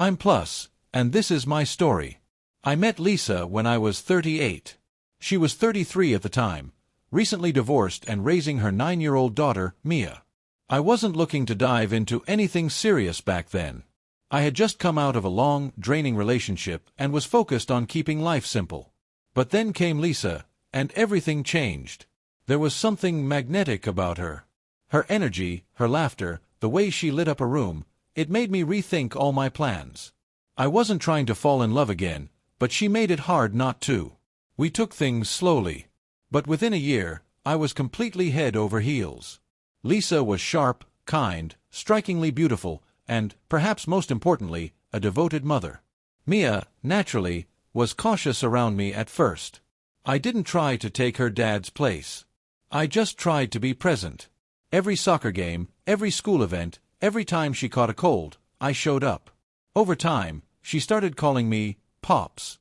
I'm Plus, and this is my story. I met Lisa when I was 38. She was 33 at the time, recently divorced and raising her 9-year-old daughter, Mia. I wasn't looking to dive into anything serious back then. I had just come out of a long, draining relationship and was focused on keeping life simple. But then came Lisa, and everything changed. There was something magnetic about her. Her energy, her laughter, the way she lit up a room, it made me rethink all my plans. I wasn't trying to fall in love again, but she made it hard not to. We took things slowly. But within a year, I was completely head over heels. Lisa was sharp, kind, strikingly beautiful, and, perhaps most importantly, a devoted mother. Mia, naturally, was cautious around me at first. I didn't try to take her dad's place. I just tried to be present. Every soccer game, every school event, every time she caught a cold, I showed up. Over time, she started calling me Pops.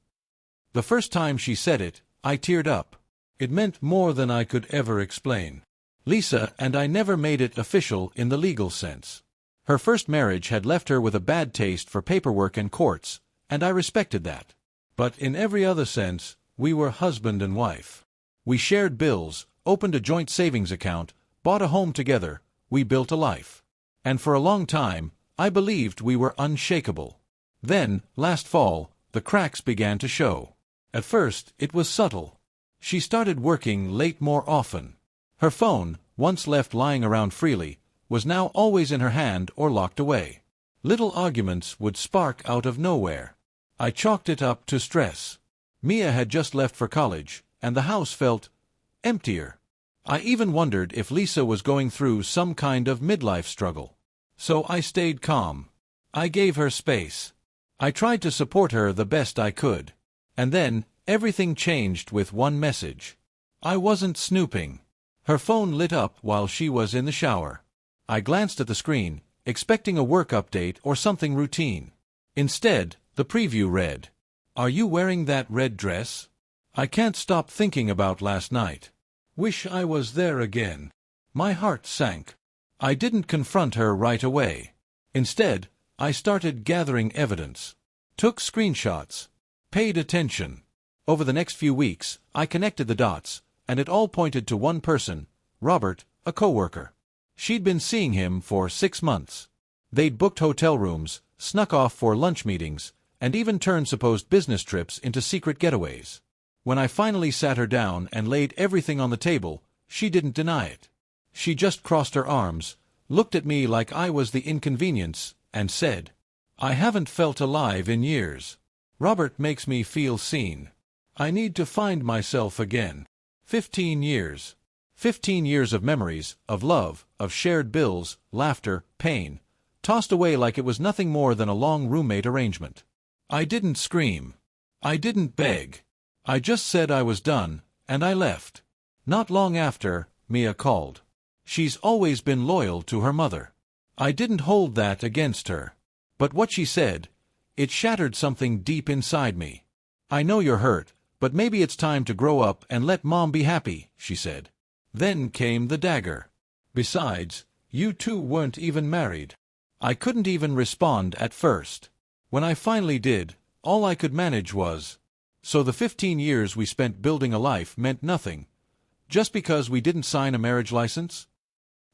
The first time she said it, I teared up. It meant more than I could ever explain. Lisa and I never made it official in the legal sense. Her first marriage had left her with a bad taste for paperwork and courts, and I respected that. But in every other sense, we were husband and wife. We shared bills, opened a joint savings account, bought a home together, we built a life. And for a long time, I believed we were unshakable. Then, last fall, the cracks began to show. At first, it was subtle. She started working late more often. Her phone, once left lying around freely, was now always in her hand or locked away. Little arguments would spark out of nowhere. I chalked it up to stress. Mia had just left for college, and the house felt emptier. I even wondered if Lisa was going through some kind of midlife struggle. So I stayed calm. I gave her space. I tried to support her the best I could. And then, everything changed with one message. I wasn't snooping. Her phone lit up while she was in the shower. I glanced at the screen, expecting a work update or something routine. Instead, the preview read, "Are you wearing that red dress? I can't stop thinking about last night. Wish I was there again." My heart sank. I didn't confront her right away. Instead, I started gathering evidence. Took screenshots. Paid attention. Over the next few weeks, I connected the dots, and it all pointed to one person, Robert, a coworker. She'd been seeing him for 6 months. They'd booked hotel rooms, snuck off for lunch meetings, and even turned supposed business trips into secret getaways. When I finally sat her down and laid everything on the table, she didn't deny it. She just crossed her arms, looked at me like I was the inconvenience, and said, "I haven't felt alive in years. Robert makes me feel seen. I need to find myself again." 15 years. 15 years of memories, of love, of shared bills, laughter, pain, tossed away like it was nothing more than a long roommate arrangement. I didn't scream. I didn't beg. I just said I was done, and I left. Not long after, Mia called. She's always been loyal to her mother. I didn't hold that against her. But what she said, it shattered something deep inside me. "I know you're hurt, but maybe it's time to grow up and let Mom be happy," she said. Then came the dagger. "Besides, you two weren't even married." I couldn't even respond at first. When I finally did, all I could manage was, "So the 15 years we spent building a life meant nothing, just because we didn't sign a marriage license?"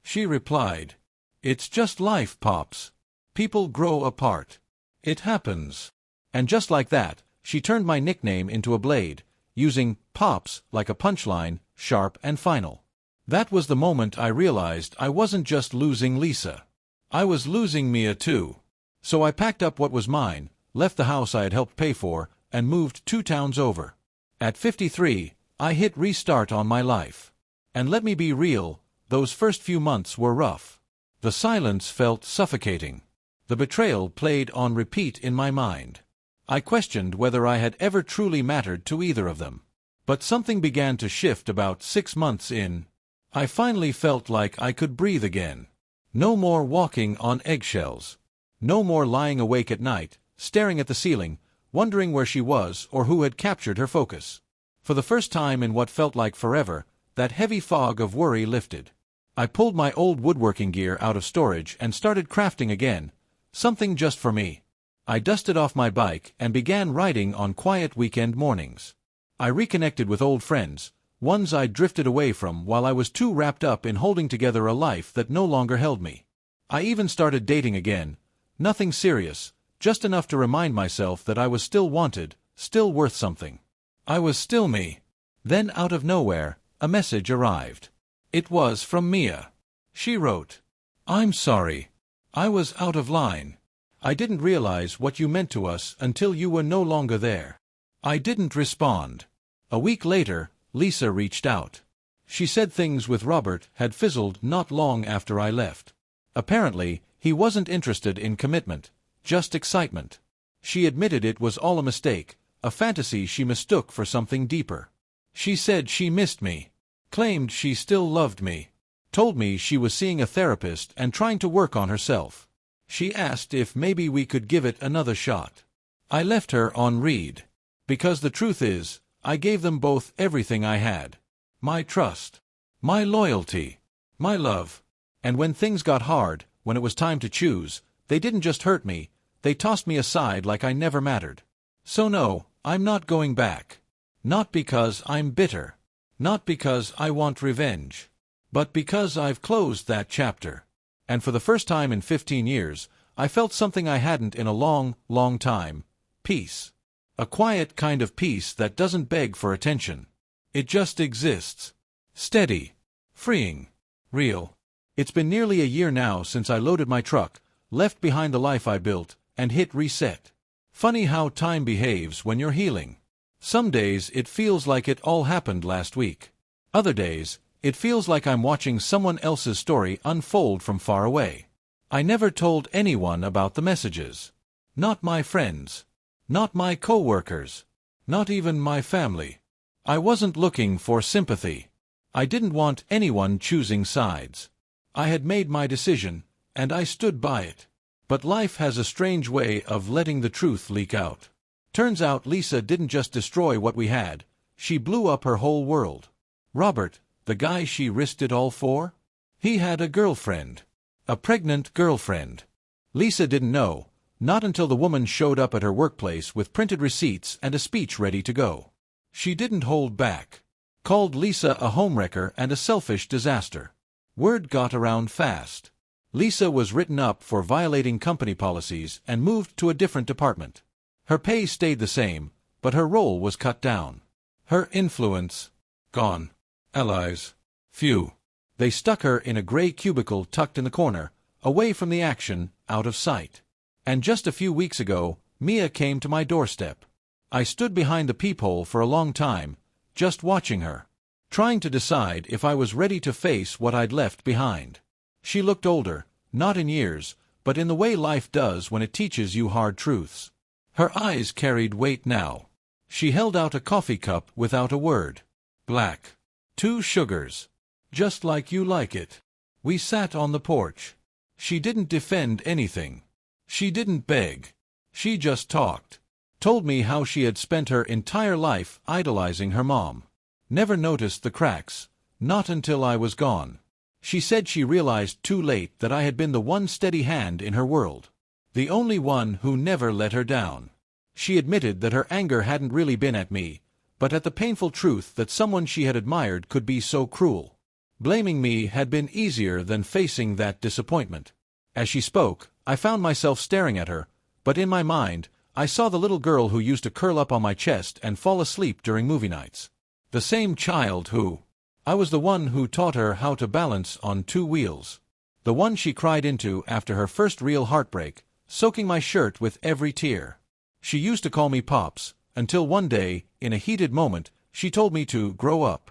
She replied, "It's just life, Pops. People grow apart. It happens." And just like that, she turned my nickname into a blade, using Pops like a punchline, sharp and final. That was the moment I realized I wasn't just losing Lisa. I was losing Mia too. So I packed up what was mine, left the house I had helped pay for, and moved 2 towns over. At 53, I hit restart on my life. And let me be real, those first few months were rough. The silence felt suffocating. The betrayal played on repeat in my mind. I questioned whether I had ever truly mattered to either of them. But something began to shift about 6 months in. I finally felt like I could breathe again. No more walking on eggshells. No more lying awake at night, staring at the ceiling, wondering where she was or who had captured her focus. For the first time in what felt like forever, that heavy fog of worry lifted. I pulled my old woodworking gear out of storage and started crafting again, something just for me. I dusted off my bike and began riding on quiet weekend mornings. I reconnected with old friends, ones I'd drifted away from while I was too wrapped up in holding together a life that no longer held me. I even started dating again. Nothing serious, just enough to remind myself that I was still wanted, still worth something. I was still me. Then out of nowhere, a message arrived. It was from Mia. She wrote, "I'm sorry. I was out of line. I didn't realize what you meant to us until you were no longer there." I didn't respond. A week later, Lisa reached out. She said things with Robert had fizzled not long after I left. Apparently, he wasn't interested in commitment, just excitement. She admitted it was all a mistake, a fantasy she mistook for something deeper. She said she missed me, claimed she still loved me, told me she was seeing a therapist and trying to work on herself. She asked if maybe we could give it another shot. I left her on read. Because the truth is, I gave them both everything I had. My trust, my loyalty, my love. And when things got hard, when it was time to choose, they didn't just hurt me, they tossed me aside like I never mattered. So no, I'm not going back. Not because I'm bitter. Not because I want revenge. But because I've closed that chapter. And for the first time in 15 years, I felt something I hadn't in a long, long time. Peace. A quiet kind of peace that doesn't beg for attention. It just exists. Steady. Freeing. Real. It's been nearly a year now since I loaded my truck, left behind the life I built, and hit reset. Funny how time behaves when you're healing. Some days it feels like it all happened last week. Other days, it feels like I'm watching someone else's story unfold from far away. I never told anyone about the messages. Not my friends. Not my co-workers. Not even my family. I wasn't looking for sympathy. I didn't want anyone choosing sides. I had made my decision, and I stood by it. But life has a strange way of letting the truth leak out. Turns out Lisa didn't just destroy what we had, she blew up her whole world. Robert, the guy she risked it all for? He had a girlfriend. A pregnant girlfriend. Lisa didn't know, not until the woman showed up at her workplace with printed receipts and a speech ready to go. She didn't hold back. Called Lisa a homewrecker and a selfish disaster. Word got around fast. Lisa was written up for violating company policies and moved to a different department. Her pay stayed the same, but her role was cut down. Her influence, gone. Allies, few. They stuck her in a gray cubicle tucked in the corner, away from the action, out of sight. And just a few weeks ago, Mia came to my doorstep. I stood behind the peephole for a long time, just watching her, trying to decide if I was ready to face what I'd left behind. She looked older, not in years, but in the way life does when it teaches you hard truths. Her eyes carried weight now. She held out a coffee cup without a word. Black. 2 sugars. Just like you like it. We sat on the porch. She didn't defend anything. She didn't beg. She just talked. Told me how she had spent her entire life idolizing her mom. Never noticed the cracks, not until I was gone. She said she realized too late that I had been the one steady hand in her world. The only one who never let her down. She admitted that her anger hadn't really been at me, but at the painful truth that someone she had admired could be so cruel. Blaming me had been easier than facing that disappointment. As she spoke, I found myself staring at her, but in my mind, I saw the little girl who used to curl up on my chest and fall asleep during movie nights. The same child who... I was the one who taught her how to balance on 2 wheels. The one she cried into after her first real heartbreak, soaking my shirt with every tear. She used to call me Pops, until one day, in a heated moment, she told me to grow up.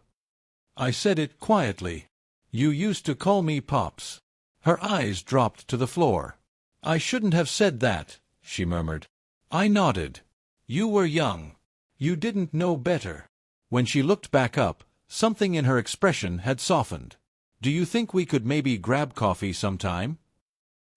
I said it quietly. You used to call me Pops. Her eyes dropped to the floor. I shouldn't have said that, she murmured. I nodded. You were young. You didn't know better. When she looked back up, something in her expression had softened. Do you think we could maybe grab coffee sometime?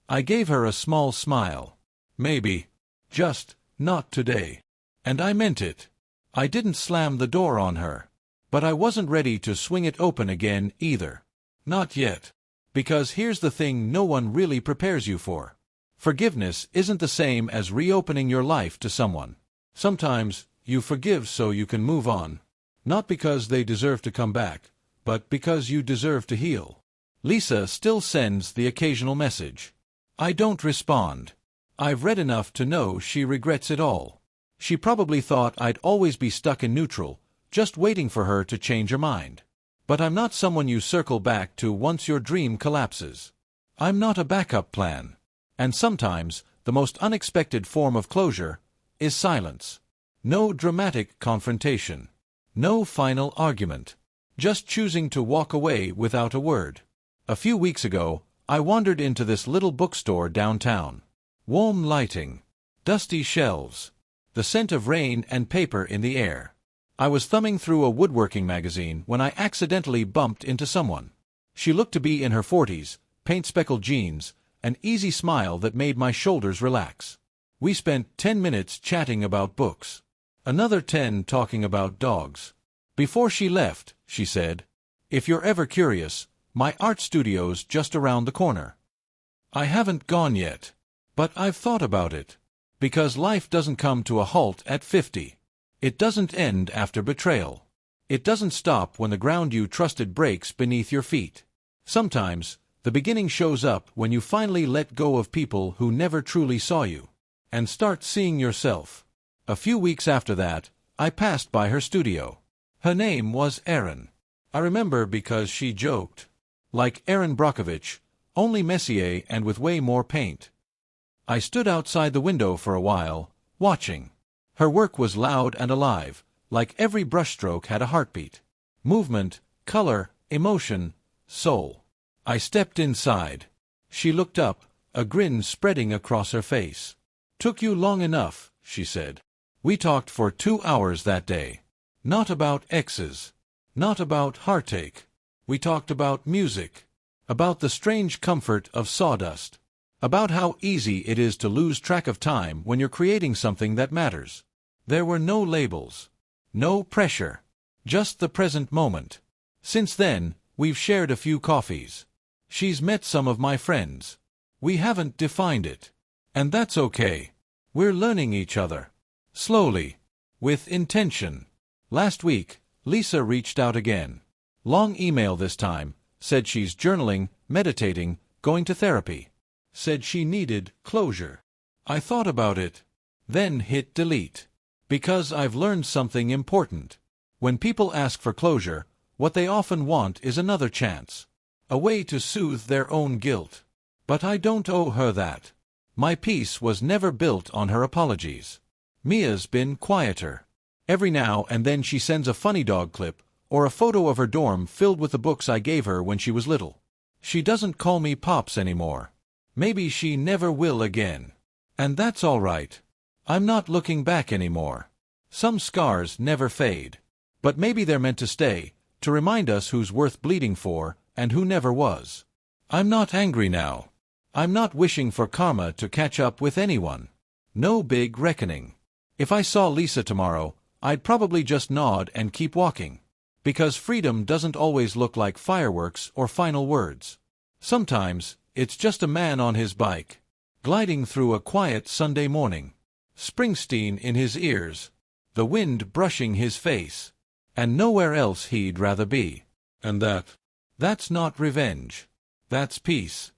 I gave her a small smile. Maybe. Just, not today. And I meant it. I didn't slam the door on her. But I wasn't ready to swing it open again either. Not yet. Because here's the thing no one really prepares you for. Forgiveness isn't the same as reopening your life to someone. Sometimes, you forgive so you can move on. Not because they deserve to come back, but because you deserve to heal. Lisa still sends the occasional message. I don't respond. I've read enough to know she regrets it all. She probably thought I'd always be stuck in neutral, just waiting for her to change her mind. But I'm not someone you circle back to once your dream collapses. I'm not a backup plan. And sometimes, the most unexpected form of closure is silence. No dramatic confrontation. No final argument. Just choosing to walk away without a word. A few weeks ago, I wandered into this little bookstore downtown. Warm lighting. Dusty shelves. The scent of rain and paper in the air. I was thumbing through a woodworking magazine when I accidentally bumped into someone. She looked to be in her 40s, paint-speckled jeans, an easy smile that made my shoulders relax. We spent 10 minutes chatting about books. Another 10 talking about dogs. Before she left, she said, "If you're ever curious, my art studio's just around the corner." I haven't gone yet. But I've thought about it. Because life doesn't come to a halt at 50. It doesn't end after betrayal. It doesn't stop when the ground you trusted breaks beneath your feet. Sometimes, the beginning shows up when you finally let go of people who never truly saw you. And start seeing yourself. A few weeks after that, I passed by her studio. Her name was Erin. I remember because she joked. Like Erin Brockovich, only Messier and with way more paint. I stood outside the window for a while, watching. Her work was loud and alive, like every brushstroke had a heartbeat. Movement, color, emotion, soul. I stepped inside. She looked up, a grin spreading across her face. "Took you long enough," she said. We talked for 2 hours that day. Not about exes. Not about heartache. We talked about music. About the strange comfort of sawdust. About how easy it is to lose track of time when you're creating something that matters. There were no labels. No pressure. Just the present moment. Since then, we've shared a few coffees. She's met some of my friends. We haven't defined it. And that's okay. We're learning each other. Slowly. With intention. Last week, Lisa reached out again. Long email this time. Said she's journaling, meditating, going to therapy. Said she needed closure. I thought about it. Then hit delete. Because I've learned something important. When people ask for closure, what they often want is another chance. A way to soothe their own guilt. But I don't owe her that. My peace was never built on her apologies. Mia's been quieter. Every now and then she sends a funny dog clip, or a photo of her dorm filled with the books I gave her when she was little. She doesn't call me Pops anymore. Maybe she never will again. And that's all right. I'm not looking back anymore. Some scars never fade. But maybe they're meant to stay, to remind us who's worth bleeding for, and who never was. I'm not angry now. I'm not wishing for karma to catch up with anyone. No big reckoning. If I saw Lisa tomorrow, I'd probably just nod and keep walking. Because freedom doesn't always look like fireworks or final words. Sometimes, it's just a man on his bike, gliding through a quiet Sunday morning. Springsteen in his ears, the wind brushing his face, and nowhere else he'd rather be. And that's not revenge. That's peace.